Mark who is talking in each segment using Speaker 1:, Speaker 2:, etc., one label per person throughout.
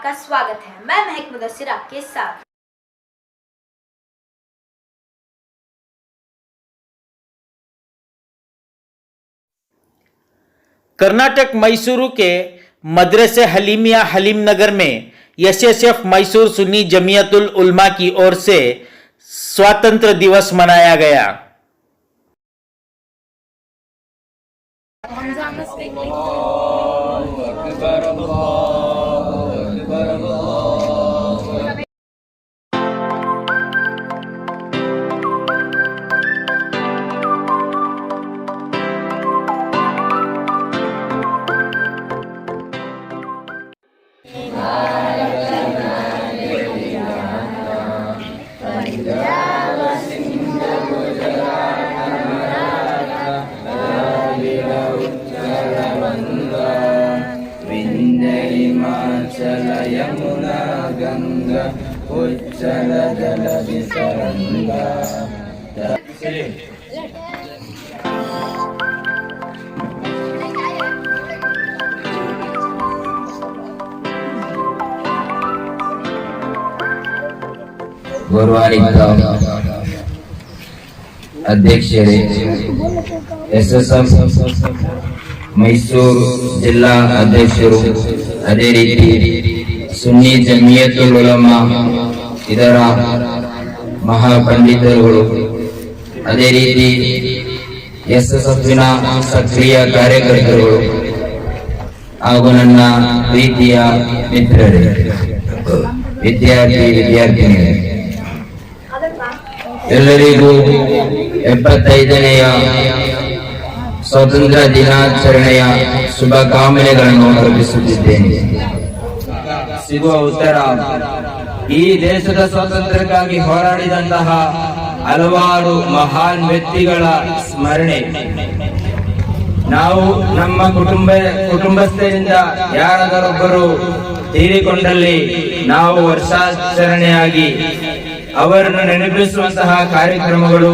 Speaker 1: आपका स्वागत है। मैं महक मुदस्सिर आपके साथ।
Speaker 2: कर्नाटक मैसूरू के मदरसे हलीमिया हलीम नगर में एसएसएफ मैसूर सुन्नी जमीयतुल उलमा की ओर से स्वातंत्र दिवस मनाया गया।
Speaker 3: यमुना गंगा उज्जल जल विसरंगा। ಗೌರವಾನ್ವಿತ ಅಧ್ಯಕ್ಷರೇ, ಎಸ್ಎಸ್ಎಫ್ ಮೈಸೂರು ಜಿಲ್ಲಾ ಅಧ್ಯಕ್ಷರು, ಅದೇ ರೀತಿ ಸುನ್ನಿ ಜಮಿಯತುಲ್ ಉಲಮಾ ಇದರ ಮಹಾಪಂಡಿತರುಗಳು, ಅದೇ ರೀತಿ ಎಸ್ಎಸ್ಎಫ್ನ ಸಕ್ರಿಯ ಕಾರ್ಯಕರ್ತರುಗಳು ಹಾಗೂ ನನ್ನ ಪ್ರೀತಿಯ ಮಿತ್ರರೇ, ವಿದ್ಯಾರ್ಥಿನಿಯರೇ, ಎಲ್ಲರಿಗೂ 75ನೇಯ ಸ್ವಾತಂತ್ರ್ಯ ದಿನಾಚರಣೆಯ ಶುಭಕಾಮನೆಗಳನ್ನು ಅರ್ಪಿಸುತ್ತಿದ್ದೇನೆ. ಸಿಗುವ ಉತ್ತರ: ಈ ದೇಶದ ಸ್ವಾತಂತ್ರ್ಯಕ್ಕಾಗಿ ಹೋರಾಡಿದಂತಹ ಹಲವಾರು ಮಹಾನ್ ವ್ಯಕ್ತಿಗಳ ಸ್ಮರಣೆ. ನಾವು ನಮ್ಮ ಕುಟುಂಬಸ್ಥರಿಂದ ಯಾರಾದರೊಬ್ಬರು ತೀರಿಕೊಂಡಲ್ಲಿ ನಾವು ವರ್ಷಾಚರಣೆಯಾಗಿ ಅವರನ್ನು ನೆನಪಿಸುವಂತಹ ಕಾರ್ಯಕ್ರಮಗಳು,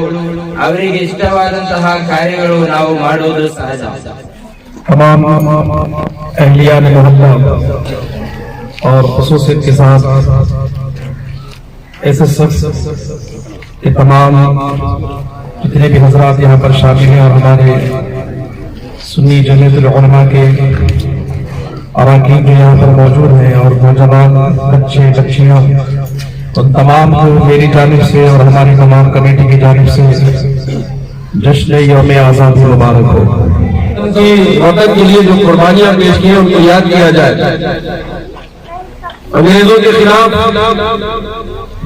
Speaker 3: ಅವರಿಗೆ ಇಷ್ಟವಾದಂತಹ ಕಾರ್ಯಗಳು ನಾವು ಮಾಡುವುದು ಸಹಜ.
Speaker 4: तमाम अहलियान मोहल्ला और खसूसियत के साथ एसएसएफ के तमाम जितने भी हजरात यहाँ पर शामिल हैं और हमारे सुन्नी जमीयतुल उलमा के अरकान जो यहाँ पर मौजूद हैं और नौजवान बच्चे बच्चियाँ, उन तमाम को मेरी जानिब से और हमारी तमाम कमेटी की जानिब से जश्न यौम आज़ादी मुबारक हो। उनकी वतन के लिए जो कुर्बानियां पेश की हैं उनको याद किया जाए। अंग्रेजों के खिलाफ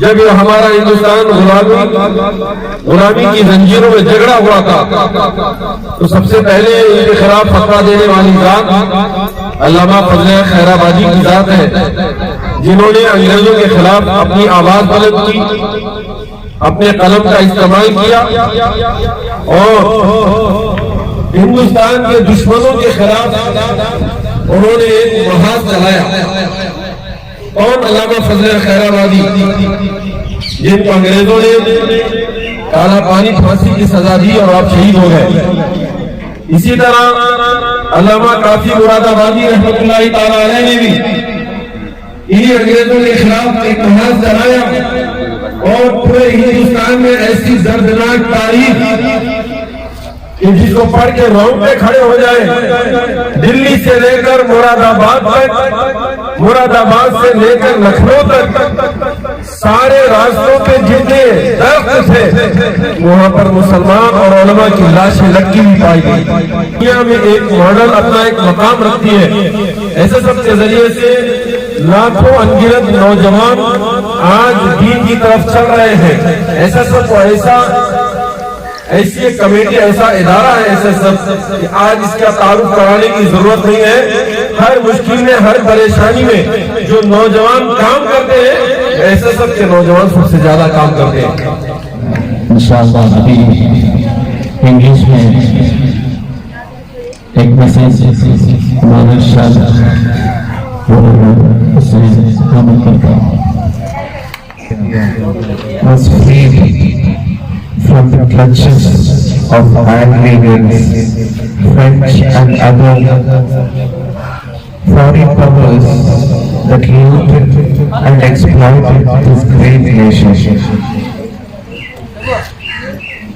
Speaker 4: जब ये हमारा हिंदुस्तान गुलामी की जंजीरों में झगड़ा हुआ था, तो सबसे पहले इनके खिलाफ फतवा देने वाली जात अल्लामा फजल खैराबादी की जात है, जिन्होंने अंग्रेजों के खिलाफ अपनी आवाज बुलंद की, अपने कलम का इस्तेमाल किया और हिंदुस्तान के दुश्मनों के खिलाफ उन्होंने एक मुहिम चलाया। कौन? अल्लामा फजल खैराबादी, जिनको अंग्रेजों ने काला पानी फांसी की सजा दी और आप शहीद हो गए। इसी तरह अल्लामा काफी मुरादाबादी रहमतुल्लाह तआला अलैह ने भी इन्हीं अंग्रेजों के खिलाफ एक मुहिम चलाया और पूरे हिंदुस्तान में ऐसी दर्दनाक तारीख कि जिसको पढ़ के रोंगटे खड़े हो जाए, दिल्ली से लेकर मुरादाबाद तक, मुरादाबाद से लेकर लखनऊ तक सारे रास्तों पे जितने दरख्त थे वहां पर मुसलमान और उलमा की लाशें लटकी हुई पाई गई। दुनिया में एक मॉडल अपना एक मकाम रखती है। ऐसे सब के जरिए से लाखों अनगिनत नौजवान आज दीन की तरफ चल रहे हैं। ऐसा सब ऐसी एक कमेटी, ऐसा इदारा है एसएसएफ कि आज इसका तारुफ कराने की जरूरत नहीं है। हर मुश्किल में, हर परेशानी में जो नौजवान काम करते हैं, एसएसएफ के नौजवान सबसे ज्यादा काम करते हैं।
Speaker 5: इंशाअल्लाह अभी इंग्लिश में एक मैसेज हमारे Shah was freed from the clutches of Anglicans, French and other foreign powers that looted and exploited this great nation.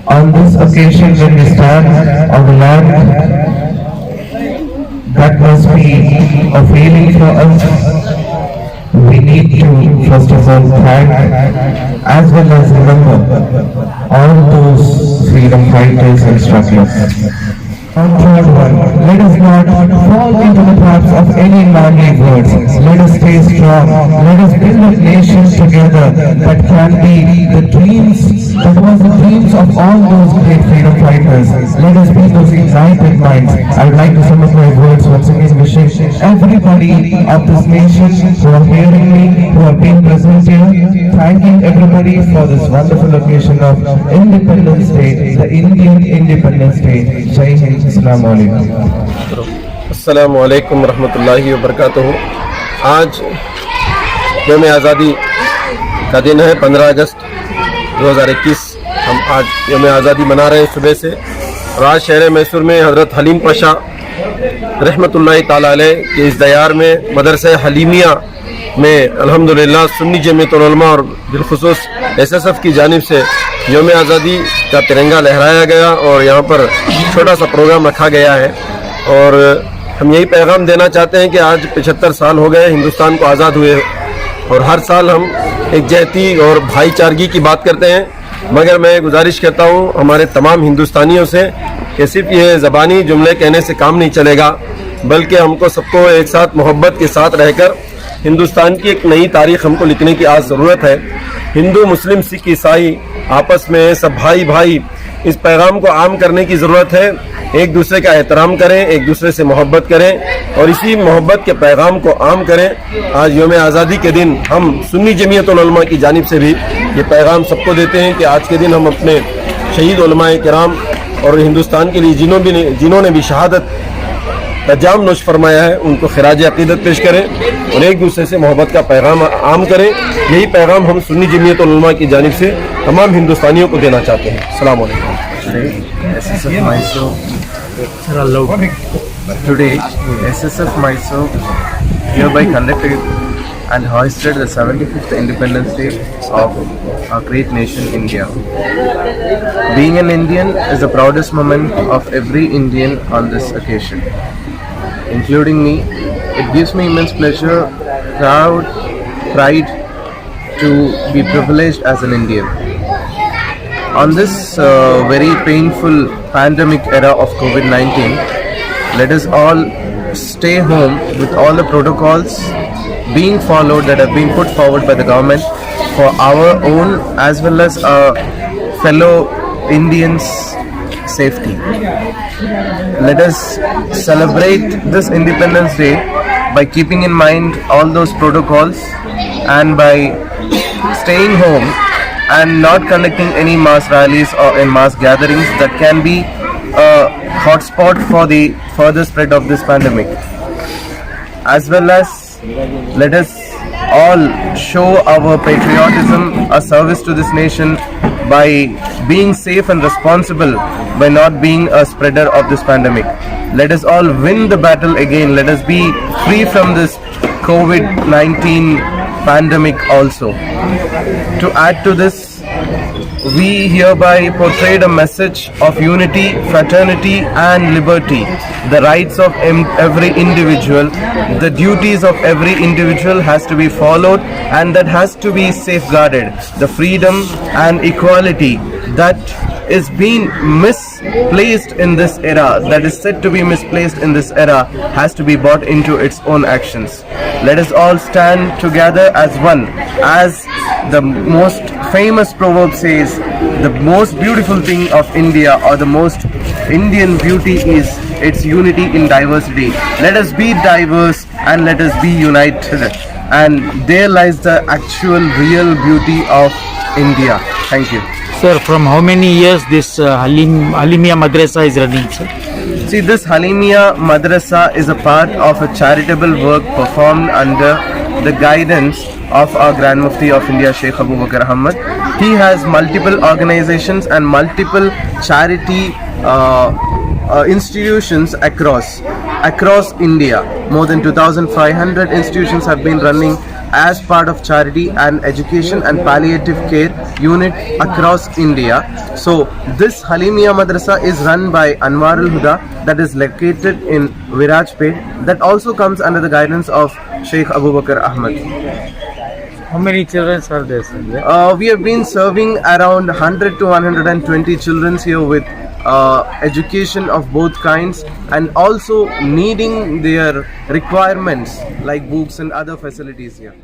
Speaker 5: On this occasion, when we stand on the land, that must be a feeling for us. We need to first of all thank as well as remember all those freedom fighters and strugglers. On third one, let us not fall into the traps of any manly words. Let us stay strong. Let us build a nation together that can be the dreams, that was the dreams of all those great freedom fighters. Let us be those ignited minds. I would like to sum up my words once again, wishing everybody of this nation who are hearing me, who have been present here, thanking everybody for this wonderful occasion of Independence Day, the Indian Independence Day. Jai Hind. Assalamu alaikum.
Speaker 4: अस्सलामु अलैकुम रहमतुल्लाहि व बरकातुहू। आज यौम आज़ादी का दिन है, 15 अगस्त 2021। हम आज यौम आज़ादी मना रहे हैं सुबह से। और आज शहर मैसूर में हज़रत हलीम पाशा रहमतुल्लाहि ताला अलैह के इस दयार में मदरसा हलीमिया में अल्हम्दुलिल्लाह सुन्नी जमीयतुल उलमा और बिलखुसूस SSF की जानिब से यौम आज़ादी का तिरंगा लहराया गया और यहाँ पर छोटा सा प्रोग्राम रखा गया है। और हम यही पैगाम देना चाहते हैं कि आज 75 साल हो गए हिंदुस्तान को आज़ाद हुए और हर साल हम एकजहती और भाईचारगी की बात करते हैं, मगर मैं गुजारिश करता हूँ हमारे तमाम हिंदुस्तानियों से कि सिर्फ ये ज़बानी जुमले कहने से काम नहीं चलेगा, बल्कि हमको सबको एक साथ मोहब्बत के साथ रहकर हिंदुस्तान की एक नई तारीख़ हमको लिखने की आज ज़रूरत है। हिंदू मुस्लिम सिख ईसाई आपस में सब भाई भाई, इस पैगाम को आम करने की ज़रूरत है। एक दूसरे का एहतराम करें, एक दूसरे से मोहब्बत करें और इसी मोहब्बत के पैगाम को आम करें। आज यौम आज़ादी के दिन हम सुन्नी जमीयतुल उलमा की जानिब से भी ये पैगाम सबको देते हैं कि आज के दिन हम अपने शहीद उलमाए किराम और हिंदुस्तान के लिए जिन्होंने भी शहादत का जाम नोश फरमाया है उनको खिराज अकीदत पेश करें और एक दूसरे से मोहब्बत का पैगाम आम करें। यही पैगाम हम सुन्नी जमीयतुल उलमा की जानिब से तमाम हिंदुस्तानियों को देना चाहते हैं। अस्सलाम वालेकुम।
Speaker 6: Today, SSF Mysore hereby conducted and hoisted the 75th Independence Day of our great nation, India. Being an Indian is the proudest moment of every Indian on this occasion, including me. It gives me immense pleasure, pride to be privileged as an Indian. On this very painful pandemic era of COVID-19, let us all stay home with all the protocols being followed that have been put forward by the government for our own as well as our fellow Indians' safety. Let us celebrate this Independence Day by keeping in mind all those protocols and by staying home and not conducting any mass rallies or in mass gatherings that can be a hotspot for the further spread of this pandemic. As well as let us all show our patriotism, our service to this nation by being safe and responsible, by not being a spreader of this pandemic. Let us all win the battle again. Let us be free from this COVID-19 pandemic also. To add to this, we hereby portrayed a message of unity, fraternity and liberty, the rights of every individual, the duties of every individual has to be followed and that has to be safeguarded. The freedom and equality that is being misplaced in this era, that is said to be misplaced in this era, has to be brought into its own actions. Let us all stand together as one. As the most famous proverb says, the most beautiful thing of India or the most Indian beauty is its unity in diversity. Let us be diverse and let us be united, and there lies the actual real beauty of India. Thank you.
Speaker 2: Sir, from how many years this Halimia Madrasa is running, sir?
Speaker 6: See, this Halimia Madrasa is a part of a charitable work performed under the guidance of our Grand Mufti of India, Sheikh Abu Bakr Ahmad. He has multiple organizations and multiple charity institutions across. across India. More than 2,500 institutions have been running as part of charity and education and palliative care unit across India. So this Halimia Madrasa is run by Anwar al-Huda, that is located in Virajpet, that also comes under the guidance of Sheikh Abu Bakr Ahmad.
Speaker 2: How many children are there, sir?
Speaker 6: We have been serving around 100 to 120 children here with education of both kinds, and also needing their requirements like books and other facilities here.